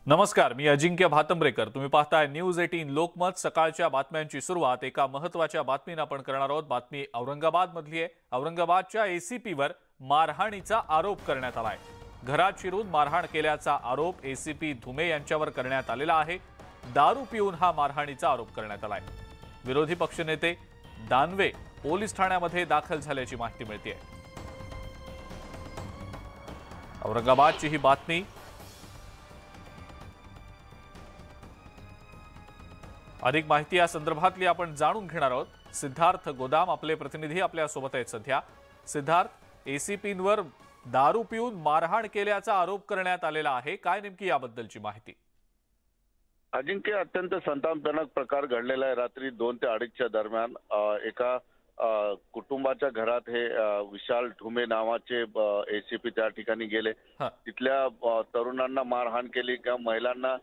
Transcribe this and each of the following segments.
नमस्कार, मी अजिंक्य भातंब्रेकर। तुम्ही पाहताय न्यूज 18 लोकमत। सकाळच्या बातम्यांची सुरुवात एका महत्त्वाच्या बातमीने आपण करणार आहोत। बातमी औरंगाबाद मधली आहे। औरंगाबादच्या एसीपीवर मारहाणीचा आरोप करण्यात आलाय। घरात शिरून मारहाण केल्याचा आरोप एसीपी धुमे यांच्यावर करण्यात आलेला आहे। दारू पिऊन हा मारहाणीचा आरोप करण्यात आलाय। विरोधी पक्षनेते दानवे पोलीस ठाण्यामध्ये दाखल झाल्याची माहिती मिळते। औरंगाबादची ही बातमी। अधिक माहिती या संदर्भातली आपण जाणून घेणार आहोत। सिद्धार्थ गोदाम आपले प्रतिनिधी आपल्या सोबत आहेत सध्या। सिद्धार्थ, एसीपींवर दारू पिऊन मारहाण केल्याचा आरोप करण्यात आलेला आहे, काय नेमकी याबद्दलची माहिती? अजिंक्य, अत्यंत संतापजनक प्रकार घडलेला आहे। रात्री 2 ते 2:30च्या दरम्यान एका कुटुंबाच्या घरात हे विशाल धुमे नावाचे एसीपी त्या ठिकाणी गेले। तिथल्या तरुणांना मारहाण केली, किंवा महिलांना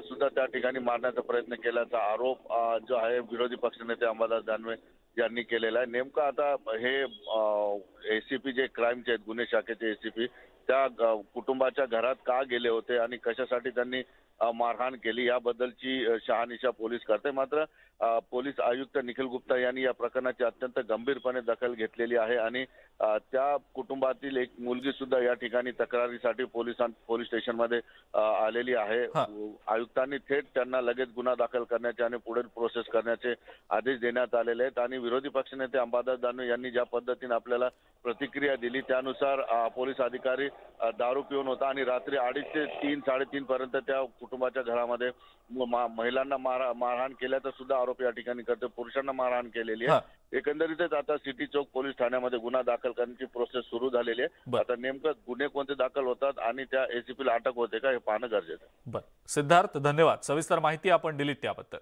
सुद्धा त्या ठिकाणी मारण्याचा प्रयत्न केल्याचा आरोप जो आहे विरोधी पक्षनेते अंबादास दानवे यांनी केलेला आहे। नेमकं आता हे एसीपी जे क्राईमचे आहेत, गुन्हे शाखेचे एसीपी, त्या कुटुंबाच्या घरात का गेले होते आणि कशासाठी त्यांनी मारहाण केली याबद्दलची शहानिशा पोलीस करते। मात्र पोलीस आयुक्त निखिल गुप्ता यांनी या प्रकरणाची अत्यंत गंभीरपणे दखल घेतलेली आहे आणि त्या कुटुंबातील एक मुलगी सुद्धा या ठिकाणी तक्रारीसाठी पोलीस स्टेशनमध्ये आलेली आहे। आयुक्तांनी थेट त्यांना लगेच गुन्हा दाखल करण्याचे आणि पुढील प्रोसेस करण्याचे आदेश देण्यात आलेले आहेत। आणि विरोधी पक्षनेते अंबादास दानवे यांनी ज्या पद्धतीने आपल्याला प्रतिक्रिया दिली त्यानुसार पोलीस अधिकारी दारू पिऊन होता आणि रात्री 2:30 ते 3-3:30 पर्यंत त्या कुटुंबाच्या घरामध्ये महिलांना मारहाण केल्याचा सुद्धा आरोप या ठिकाणी करते। पुरुषांना मारहाण केलेली आहे। एकंदरीतच आता सिटी चौक पोलीस ठाण्यामध्ये गुन्हा दाखल करण्याची प्रोसेस सुरू झालेली आहे। आता नेमकं गुन्हे कोणते दाखल होतात आणि त्या एसीपीला अटक होते का हे पाहणं गरजेचं आहे। बरं सिद्धार्थ, धन्यवाद। सविस्तर माहिती आपण दिलीत त्याबद्दल।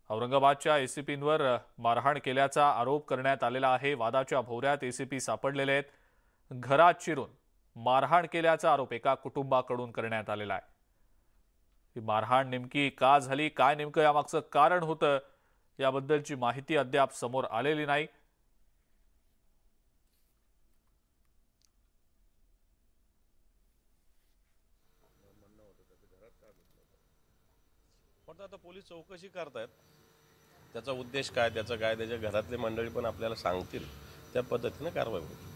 औरंगाबादच्या एसीपींवर मारहाण केल्याचा आरोप करण्यात आलेला आहे। वादाच्या भोवऱ्यात एसीपी सापडलेले आहेत। घरात शिरून मारहाण केल्याचा आरोप एका कुटुंबाकडून करण्यात आलेला आहे। ही मारहाण नेमकी का झाली, काय नेमकं यामागचं कारण होतं याबद्दलची माहिती अद्याप समोर आलेली नाही। पण आता पोलीस चौकशी करतायत, त्याचा उद्देश काय, त्याचं काय, त्याच्या घरातले मंडळी पण आपल्याला सांगतील, त्या पद्धतीने कारवाई होईल।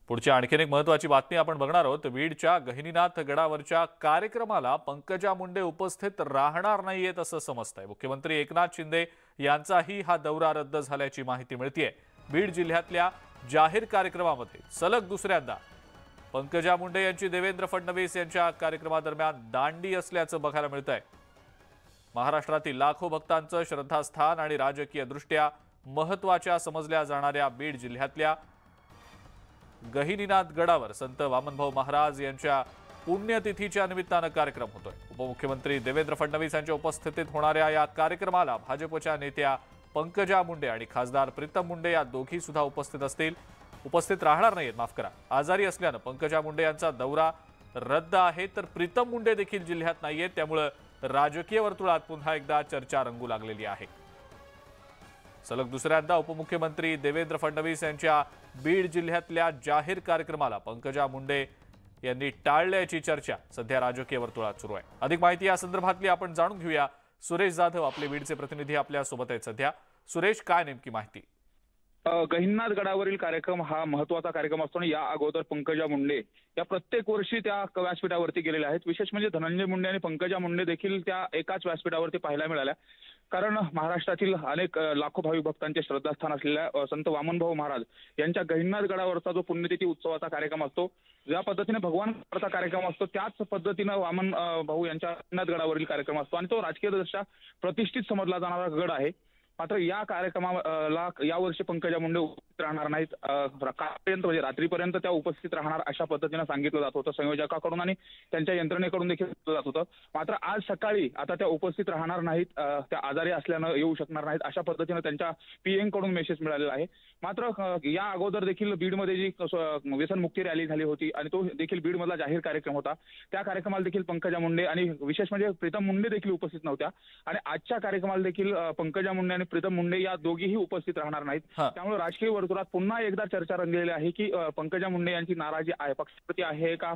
पुढची आणखीन एक महत्त्वाची बातमी आपण बघणार आहोत। बीडच्या गहिनीनाथ गडावरच्या कार्यक्रमाला पंकजा मुंडे उपस्थित राहणार नाहीयेत असं समजतंय। मुख्यमंत्री एकनाथ शिंदे यांचाही हा दौरा रद्द झाल्याची माहिती मिळतेय। बीड जिल्ह्यातल्या जाहीर कार्यक्रमामध्ये सलग दुसऱ्यांदा पंकजा मुंडे यांची देवेंद्र फडणवीस यांच्या कार्यक्रमादरम्यान दांडी असल्याचं बघायला मिळतंय। महाराष्ट्रातील लाखो भक्तांचं श्रद्धास्थान आणि राजकीय दृष्ट्या महत्त्वाच्या समजल्या जाणाऱ्या बीड जिल्ह्यातल्या गहिनीनाथ गडावर संत वामनभाऊ महाराज यांच्या पुण्यतिथीच्या निमित्तानं कार्यक्रम होतोय। उपमुख्यमंत्री देवेंद्र फडणवीस यांच्या उपस्थितीत होणाऱ्या या कार्यक्रमाला भाजपच्या नेत्या पंकजा मुंडे आणि खासदार प्रीतम मुंडे या दोघी सुद्धा उपस्थित राहणार नाहीत, माफ करा। आजारी असल्यानं पंकजा मुंडे यांचा दौरा रद्द आहे, तर प्रीतम मुंडे देखील जिल्ह्यात नाहीयेत। त्यामुळे राजकीय वर्तुळात पुन्हा एकदा चर्चा रंगू लागलेली आहे। सलग दुसऱ्यांदा उपमुख्यमंत्री देवेंद्र फडणवीस यांच्या बीड जिल्ह्यातल्या जाहीर कार्यक्रमाला पंकजा मुंडे यांनी टाळल्याची चर्चा सध्या राजकीय वर्तुळात सुरू आहे। अधिक माहिती या संदर्भातली आपण जाणून घेऊया। सुरेश जाधव आपले बीडचे प्रतिनिधी आपल्या सोबत आहेत सध्या। सुरेश, काय नेमकी माहिती? गहिनीनाथ गडावरील कार्यक्रम हा महत्त्वाचा कार्यक्रम असतो आणि या अगोदर पंकजा मुंडे या प्रत्येक वर्षी त्या व्यासपीठावरती गेलेल्या आहेत। विशेष म्हणजे धनंजय मुंडे आणि पंकजा मुंडे देखील त्या एकाच व्यासपीठावरती पाहायला मिळाल्या। कारण महाराष्ट्रातील अनेक लाखो भाविक भक्तांचे श्रद्धास्थान असलेल्या संत वामनभाऊ महाराज यांच्या गहिनीनाथ गडावरचा जो पुण्यतिथी उत्सवाचा कार्यक्रम असतो, ज्या पद्धतीने भगवानचा कार्यक्रम असतो त्याच पद्धतीने वामन भाऊ यांच्या गहिनीनाथ गडावरील कार्यक्रम असतो आणि तो राजकीयदृष्ट्या प्रतिष्ठित समजला जाणारा गड आहे। मात्र या कार्यक्रमाला यावर्षी पंकजा मुंडे उपस्थित उपस्थित राहणार नाहीत. कालपर्यंत म्हणजे रात्रीपर्यंत त्या उपस्थित राहणार अशा पद्धतीनं सांगितलं जात होतं संयोजकाकडून आणि त्यांच्या यंत्रणेकडून देखील सांगितलं जात होतं. मात्र आज सकाळी आता त्या उपस्थित राहणार नाहीत, त्या आजारी असल्यानं येऊ शकणार नाहीत अशा पद्धतीनं त्यांच्या पीएम कडून मेसेज मिळालेला आहे. मात्र या अगोदर देखील बीडमध्ये जी व्यसनमुक्ती रॅली झाली होती आणि तो देखील बीडमधला जाहीर कार्यक्रम होता, त्या कार्यक्रमाला देखील पंकजा मुंडे आणि विशेष म्हणजे प्रीतम मुंडे देखील उपस्थित नव्हत्या आणि आजच्या कार्यक्रमाला देखील पंकजा मुंडे आणि प्रीतम मुंडे या दोघीही उपस्थित राहणार नाहीत. त्यामुळे राजकीय वर्तुळात पुन्हा एकदा चर्चा रंगलेली आहे की पंकजा मुंडे यांची नाराजी आहे पक्षाप्रती आहे का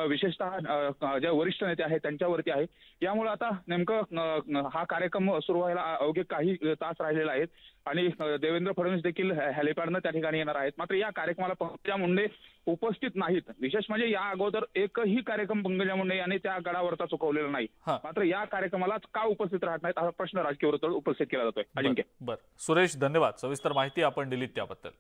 विशेषतः जे वरिष्ठ नेते आहेत त्यांच्यावरती आहे. यामुळे आता नेमकं हा कार्यक्रम सुरू व्हायला अवघे काही तास राहिलेला आहेत आणि देवेंद्र फडणवीस देखील हेलिपॅडनं त्या ठिकाणी येणार आहेत. मात्र या कार्यक्रमाला पंकजा मुंडे उपस्थित नाहीत. विशेष म्हणजे या अगोदर एकही कार्यक्रम पंकजा मुंडे यांनी त्या गडावरचा चुकवलेला नाही. मात्र या कार्यक्रमालाच का उपस्थित राहत नाहीत हा प्रश्न राजकीय वर्तुळात उपस्थित केला जातोय. अजिंक्य. बरं सुरेश, धन्यवाद. सविस्तर माहिती आपण दिलीत त्याबद्दल.